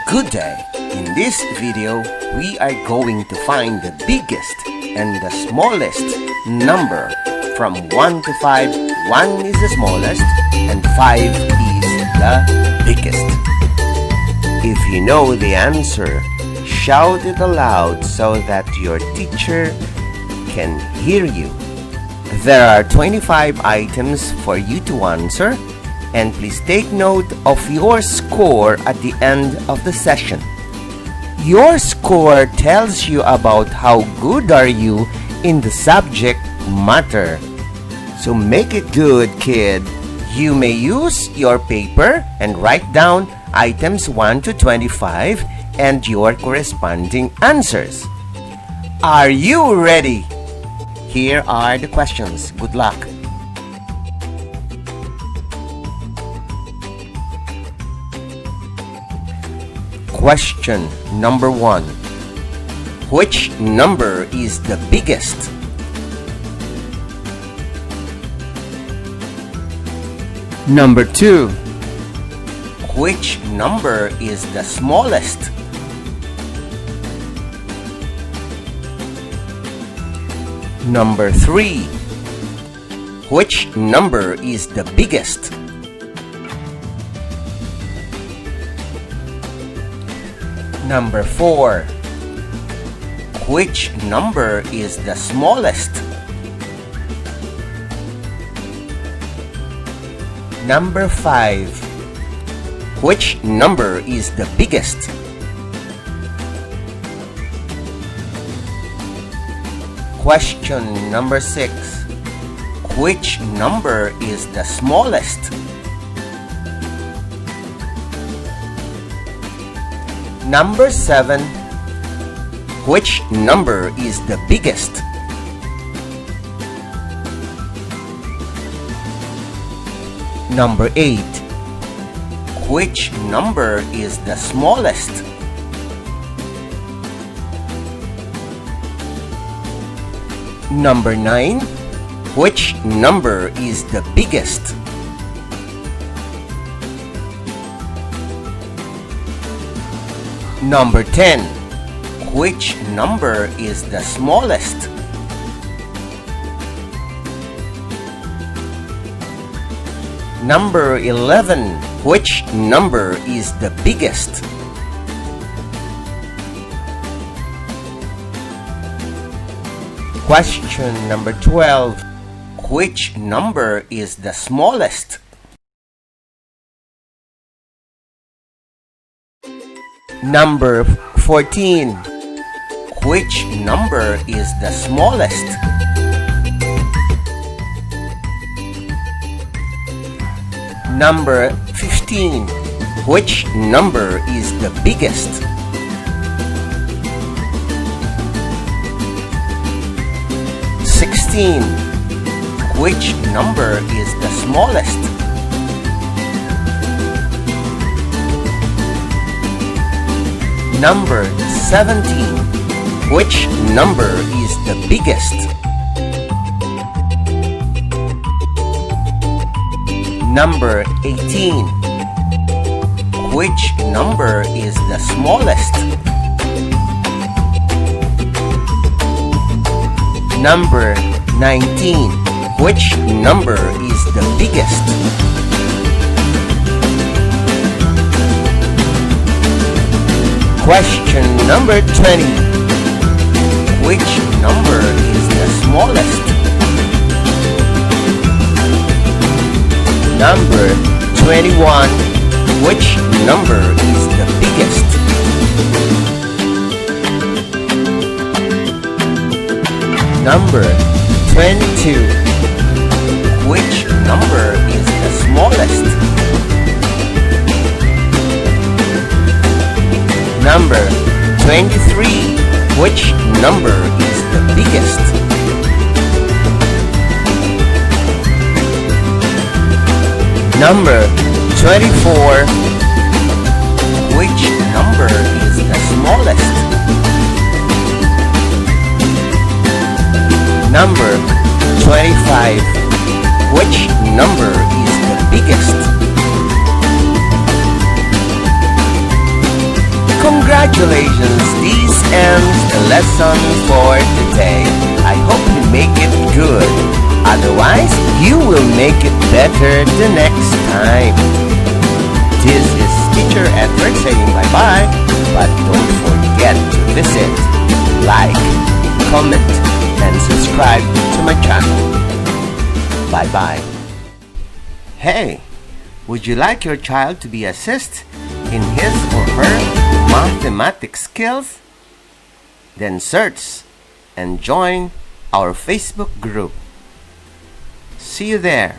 Good day! In this video, we are going to find the biggest and the smallest number from 1 to 5. 1 is the smallest and 5 is the biggest. If you know the answer, shout it aloud so that your teacher can hear you. There are 25 items for you to answer, and please take note of your score at the end of the session. Your score tells you about how good are you in the subject matter. So make it good, kid. You may use your paper and write down items 1 to 25 and your corresponding answers. Are you ready? Here are the questions. Good luck. Question number 1. Which number is the biggest? Number 2. Which number is the smallest? Number 3. Which number is the biggest? Number 4. Which number is the smallest? Number 5. Which number is the biggest? Question number 6. Which number is the smallest? Number 7. Which number is the biggest? Number 8. Which number is the smallest? Number 9. Which number is the biggest? Number 10. Which number is the smallest? Number 11. Which number is the biggest? Question number 12. Which number is the smallest? Number 14. Which number is the smallest? Number 15. Which number is the biggest? Which number is the smallest? Number 17. Which number is the biggest? Number 18. Which number is the smallest? Number 19. Which number is the biggest? Question number 20. Which number is the smallest? Number 21. Which number is the biggest? Number 22. Which number is the smallest? Number 23. Which number is the biggest? Number 24. Which number is the smallest? Number 25. Which number is the biggest? Congratulations, this ends the lesson for today. I hope you make it good. Otherwise, you will make it better the next time. This is Teacher Edward saying bye-bye, but don't forget to visit, like, comment, and subscribe to my channel. Bye-bye. Hey, would you like your child to be assist in his or her mathematics skills? Then search and join our Facebook group. See you there.